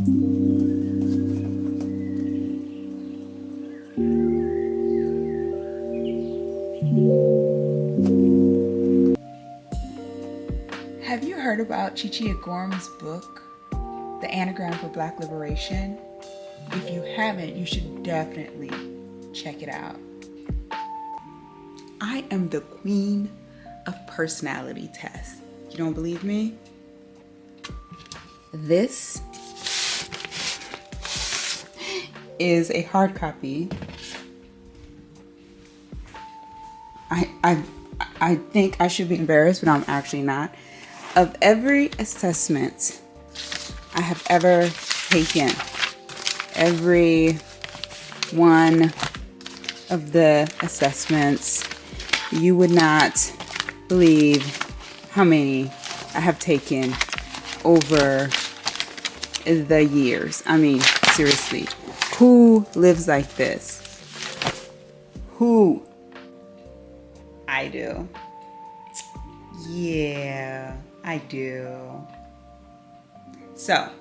Have you heard about Chichi Agorum's book, The Enneagram for Black Liberation? If you haven't, you should definitely check it out. I am the queen of personality tests. You don't believe me? This is a hard copy. I think I should be embarrassed, but I'm actually not. Of every assessment I have ever taken, every one of the assessments, you would not believe how many I have taken over the years. I mean, seriously, who lives like this? Who? I do. Yeah, I do. So,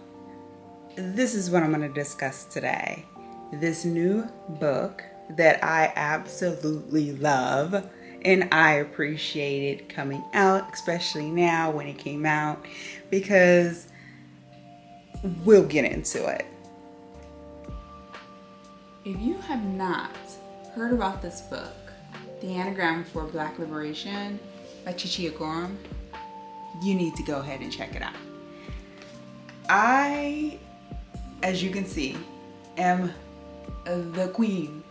this is what I'm going to discuss today. This new book that I absolutely love, and I appreciate it coming out, especially now when it came out, because we'll get into it. If you have not heard about this book, The Enneagram for Black Liberation by Chichi Agorum, you need to go ahead and check it out. I, as you can see, am the queen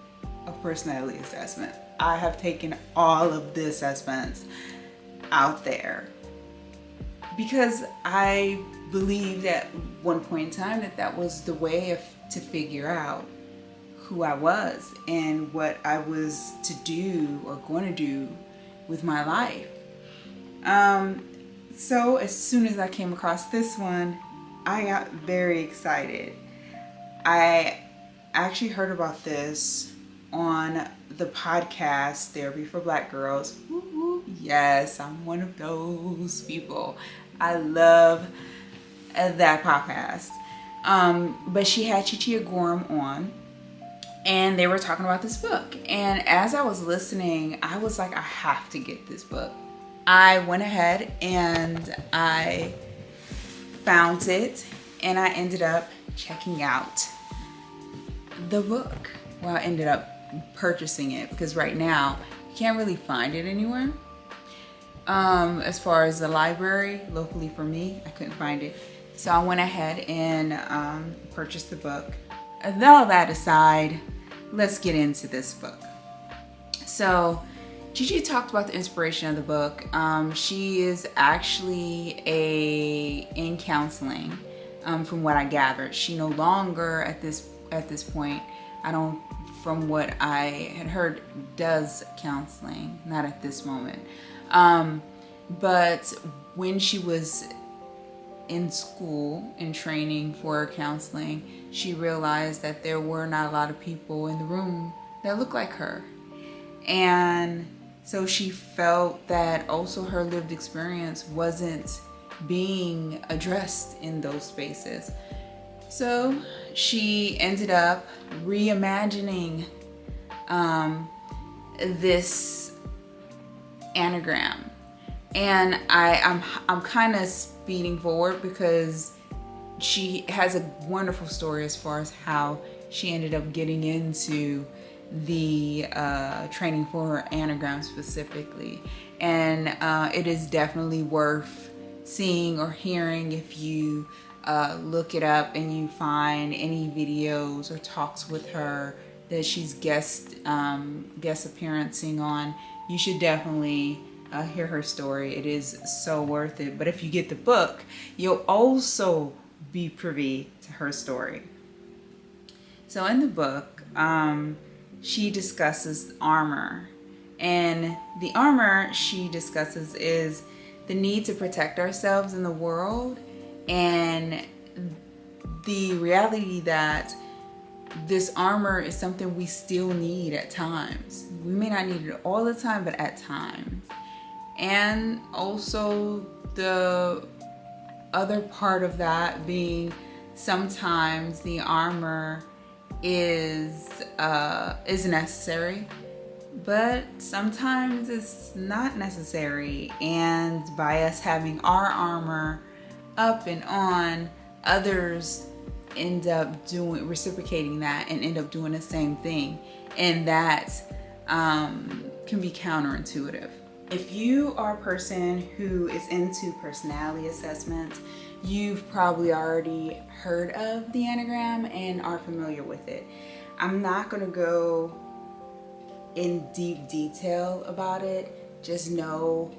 of personality assessment. I have taken all of the assessments out there because I believed at one point in time that was the way to figure out who I was and what I was to do or going to do with my life. So as soon as I came across this one, I got very excited. I actually heard about this on the podcast Therapy for Black Girls. Woo-hoo. Yes, I'm one of those people. I love that podcast. But she had Chichi Agorum on, and they were talking about this book. And as I was listening, I was like, I have to get this book. I went ahead and I found it, and I ended up checking out the book. Well, I ended up purchasing it because right now you can't really find it anywhere. As far as the library, locally for me, I couldn't find it. So I went ahead and purchased the book. And all that aside, let's get into this book. So Gigi talked about the inspiration of the book. She is actually in counseling, from what I gathered. She no longer at this point, from what I had heard, does counseling, not at this moment. But when she was in school in training for counseling, she realized that there were not a lot of people in the room that looked like her. And so she felt that also her lived experience wasn't being addressed in those spaces. So she ended up reimagining this Enneagram. And I'm kind of speeding forward because she has a wonderful story as far as how she ended up getting into the training for Enneagram specifically. And it is definitely worth seeing or hearing if you look it up and you find any videos or talks with her that she's guest appearancing on. You should definitely hear her story. It is so worth it. But if you get the book, you'll also be privy to her story. So in the book, she discusses armor. And the armor she discusses is the need to protect ourselves in the world, and the reality that this armor is something we still need at times. We may not need it all the time, but at times. And also the other part of that being sometimes the armor is necessary, but sometimes it's not necessary. And by us having our armor up and on, others end up reciprocating that and end up doing the same thing, and that can be counterintuitive. If you are a person who is into personality assessments, you've probably already heard of the Enneagram and are familiar with it. I'm not going to go in deep detail about it. Just know,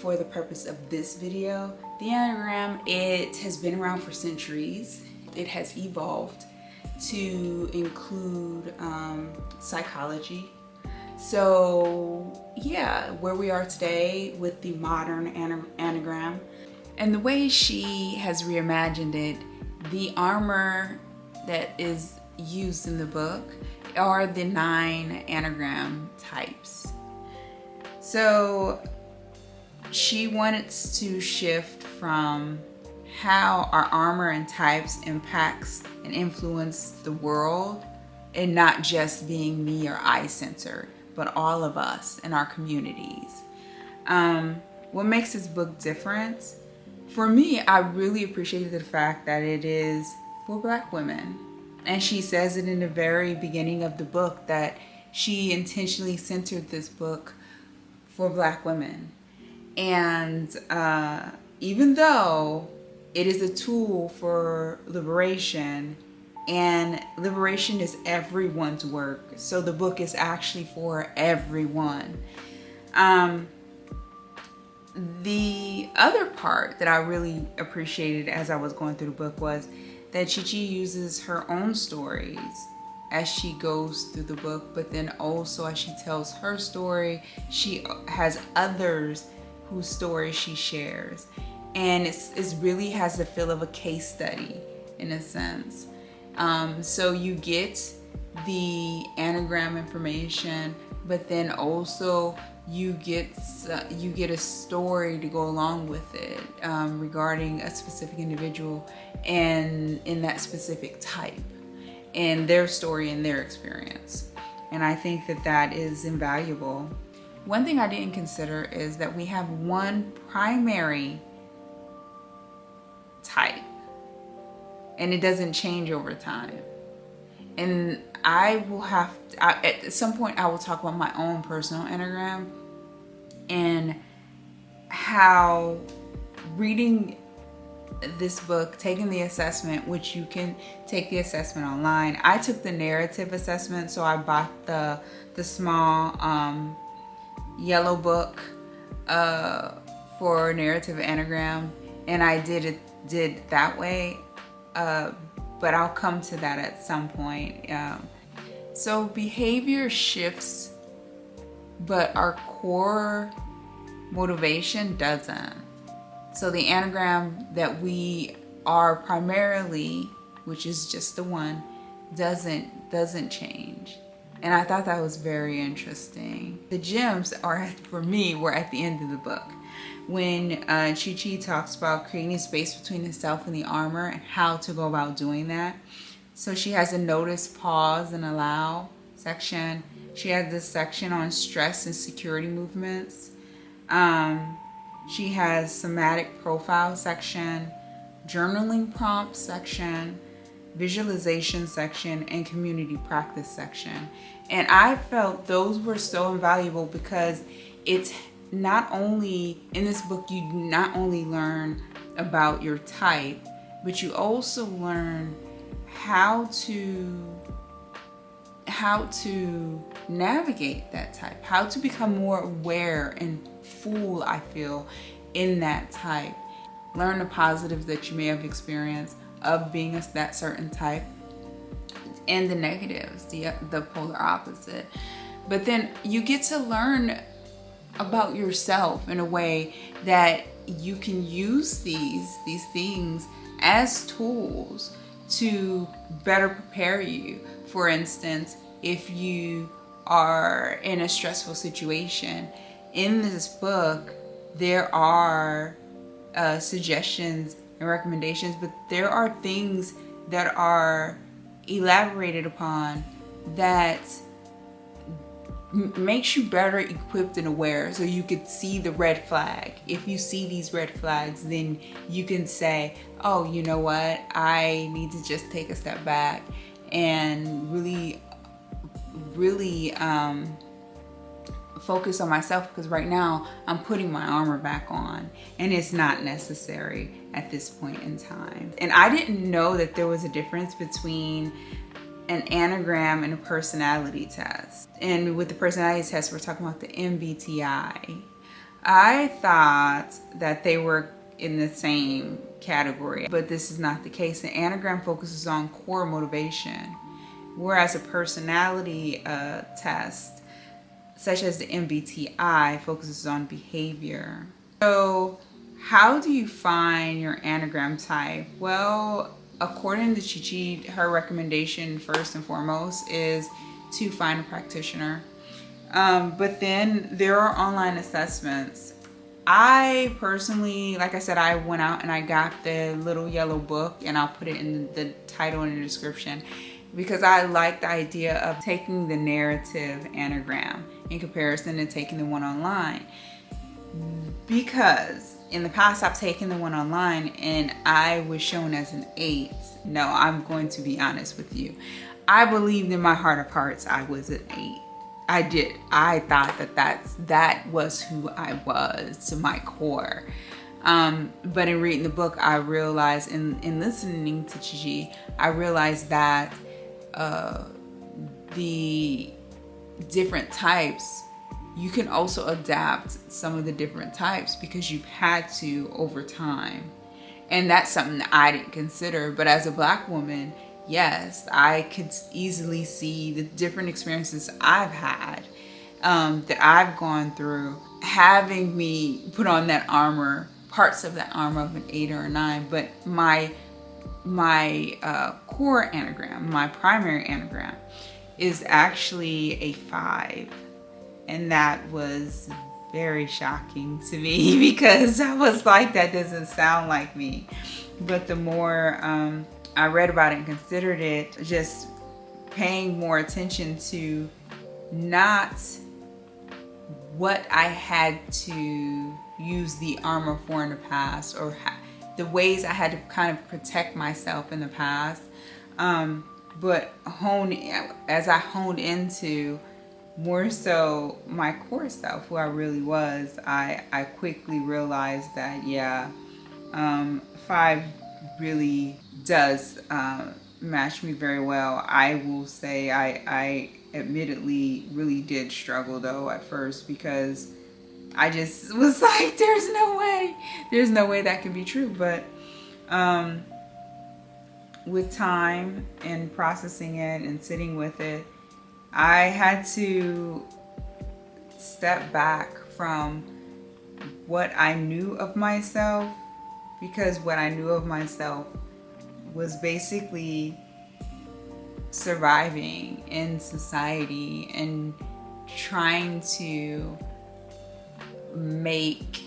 for the purpose of this video, the Enneagram, it has been around for centuries. It has evolved to include psychology. So yeah, where we are today with the modern Enneagram, and the way she has reimagined it, the armor that is used in the book are the 9 Enneagram types. So she wanted to shift from how our armor and types impacts and influence the world, and not just being me or I centered, but all of us in our communities. What makes this book different? For me, I really appreciated the fact that it is for Black women. And she says it in the very beginning of the book that she intentionally centered this book for Black women. And even though it is a tool for liberation, and liberation is everyone's work, so the book is actually for everyone. The other part that I really appreciated as I was going through the book was that Chi uses her own stories as she goes through the book, but then also as she tells her story, she has others whose story she shares. And it really has the feel of a case study in a sense. So you get the Enneagram information, but then also you get a story to go along with it regarding a specific individual and in that specific type, and their story and their experience. And I think that is invaluable. One thing I didn't consider is that we have one primary type, and it doesn't change over time. And at some point I will talk about my own personal Enneagram and how reading this book, taking the assessment, which you can take the assessment online. I took the narrative assessment, so I bought the small yellow book for narrative Enneagram, and I did that way. But I'll come to that at some point. So behavior shifts, but our core motivation doesn't. So the Enneagram that we are primarily, which is just the one, doesn't change. And I thought that was very interesting. The gems for me were at the end of the book, when Chi talks about creating space between the self and the armor and how to go about doing that. So she has a notice, pause, and allow section. She has this section on stress and security movements. She has somatic profile section, journaling prompt section, visualization section, and community practice section. And I felt those were so invaluable because it's not only, in this book, you not only learn about your type, but you also learn how to navigate that type, how to become more aware and full, I feel, in that type. Learn the positives that you may have experienced of being that certain type, and the negatives, the polar opposite. But then you get to learn about yourself in a way that you can use these things as tools to better prepare you. For instance, if you are in a stressful situation, in this book there are suggestions and recommendations, but there are things that are elaborated upon that makes you better equipped and aware, so you could see the red flag. If you see these red flags, then you can say, oh, you know what, I need to just take a step back and really focus on myself, because right now I'm putting my armor back on and it's not necessary at this point in time. And I didn't know that there was a difference between an Enneagram and a personality test. And with the personality test, we're talking about the MBTI. I thought that they were in the same category, but this is not the case. The Enneagram focuses on core motivation, whereas a personality test, such as the MBTI, focuses on behavior. So how do you find your Enneagram type? Well, according to Chichi, her recommendation first and foremost is to find a practitioner. But then there are online assessments. I personally, like I said, I went out and I got the little yellow book, and I'll put it in the title and the description, because I like the idea of taking the narrative Enneagram in comparison to taking the one online. Because in the past I've taken the one online and I was shown as an 8. No, I'm going to be honest with you. I believed in my heart of hearts I was an 8. I did. I thought that was who I was to my core. But in reading the book, I realized, in listening to Chichi, I realized that the different types, you can also adapt some of the different types because you've had to over time. And that's something that I didn't consider. But as a Black woman, yes, I could easily see the different experiences I've had, that I've gone through, having me put on that armor, parts of that armor of an 8 or a 9. But my core Enneagram, my primary Enneagram, is actually a 5. And that was very shocking to me because I was like, that doesn't sound like me. But the more I read about it and considered it, just paying more attention to not what I had to use the armor for in the past, or the ways I had to kind of protect myself in the past, but as I honed into more so my core self, who I really was, I quickly realized that 5 really does match me very well. I will say I admittedly really did struggle though at first, because I just was like, there's no way that can be true. But with time and processing it and sitting with it, I had to step back from what I knew of myself, because what I knew of myself was basically surviving in society and trying to make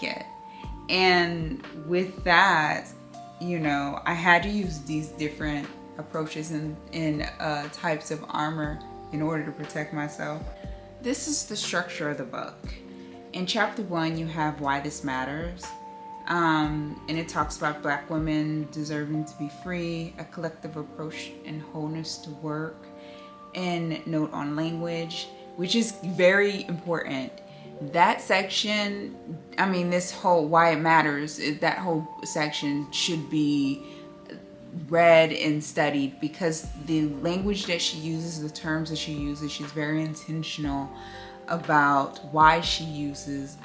it. And with that, I had to use these different approaches and types of armor in order to protect myself. This is the structure of the book. In chapter 1, you have Why This Matters. And it talks about Black women deserving to be free, a collective approach and wholeness to work, and note on language, which is very important. That section, this whole Why It Matters, that whole section should be read and studied, because the language that she uses, the terms that she uses, she's very intentional about why she uses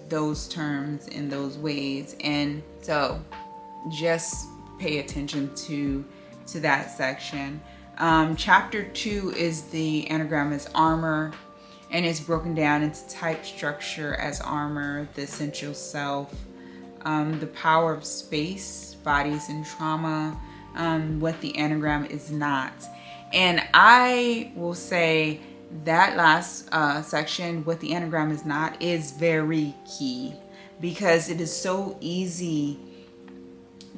those terms in those ways. And so just pay attention to that section. Chapter 2 is the Enneagram as armor, and it's broken down into type structure as armor, the essential self, the power of space, bodies and trauma, what the Enneagram is not. And I will say that last section, what the Enneagram is not, is very key, because it is so easy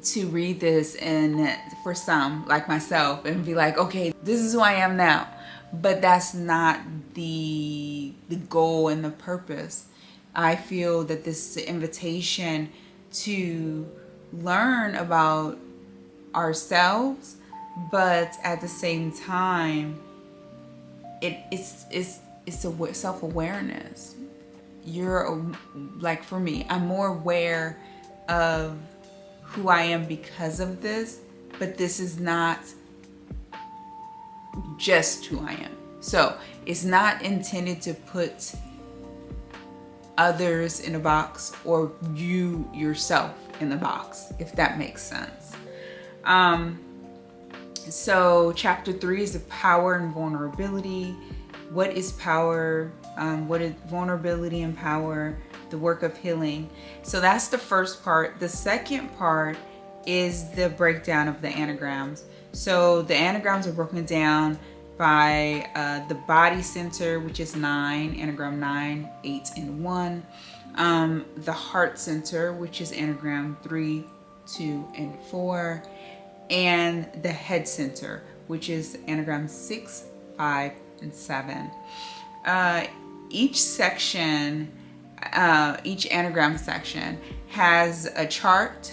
to read this and for some, like myself, and be like, okay, this is who I am now. But that's not the goal and the purpose. I feel that this is an invitation to learn about ourselves, but at the same time, it's a self-awareness. Like for me, I'm more aware of who I am because of this, but this is not just who I am. So it's not intended to put others in a box or you yourself in the box, if that makes sense. So chapter 3 is the power and vulnerability. What is power? What is vulnerability and power? The work of healing. So that's the first part. The second part is the breakdown of the Enneagrams. So the Enneagrams are broken down by the body center, which is 9, Enneagram 9, 8, and 1. The heart center, which is Enneagram 3, 2, and 4. And the head center, which is Enneagram 6, 5, and 7. Each section, each Enneagram section has a chart,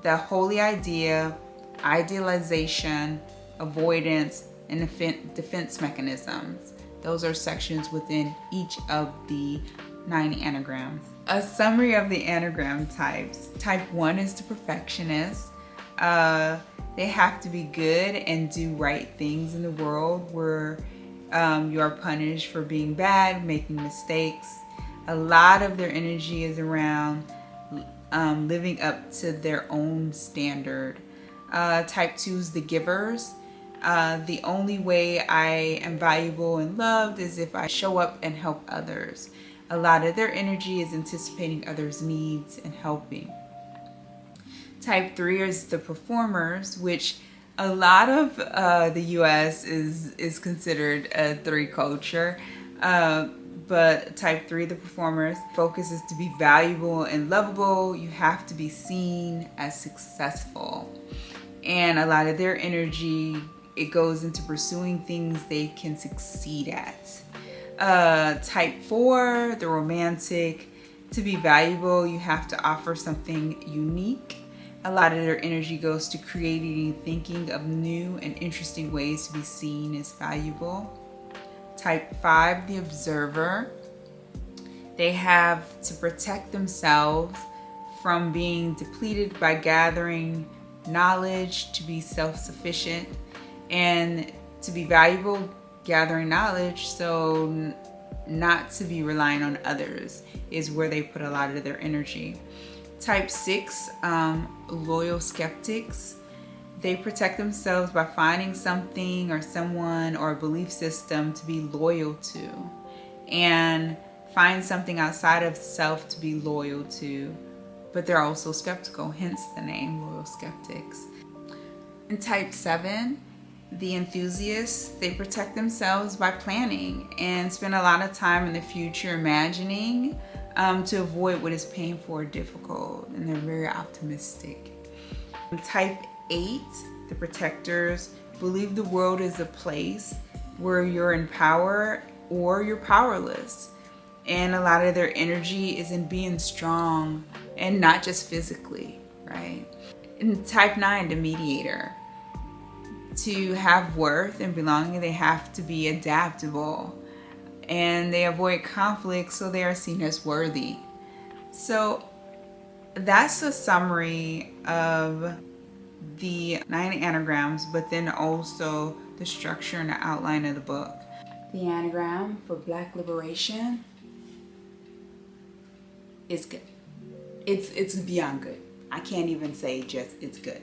the holy idea, idealization, avoidance, and defense mechanisms. Those are sections within each of the 9 Enneagrams. A summary of the Enneagram types. Type 1 is the perfectionist. They have to be good and do right things in the world where you are punished for being bad, making mistakes. A lot of their energy is around living up to their own standard. Type 2 is the givers. The only way I am valuable and loved is if I show up and help others. A lot of their energy is anticipating others' needs and helping. Type 3 is the performers, which a lot of the US is considered a 3 culture. But type 3, the performers, focus is to be valuable and lovable. You have to be seen as successful. And a lot of their energy, it goes into pursuing things they can succeed at. Type 4, the romantic, to be valuable, you have to offer something unique. A lot of their energy goes to creating and thinking of new and interesting ways to be seen as valuable. Type 5, the observer. They have to protect themselves from being depleted by gathering knowledge, to be self-sufficient, and to be valuable, gathering knowledge, so not to be relying on others is where they put a lot of their energy. Type 6, loyal skeptics. They protect themselves by finding something or someone or a belief system to be loyal to, and find something outside of self to be loyal to, but they're also skeptical, hence the name loyal skeptics. And type 7, the enthusiasts, they protect themselves by planning and spend a lot of time in the future imagining to avoid what is painful or difficult, and they're very optimistic. Type 8, the protectors, believe the world is a place where you're in power or you're powerless. And a lot of their energy is in being strong and not just physically, right? And type 9, the mediator. To have worth and belonging, they have to be adaptable. And they avoid conflict, so they are seen as worthy. So that's a summary of the 9 Enneagrams, but then also the structure and the outline of the book. The Enneagram for Black liberation is good. It's beyond good. I can't even say just it's good.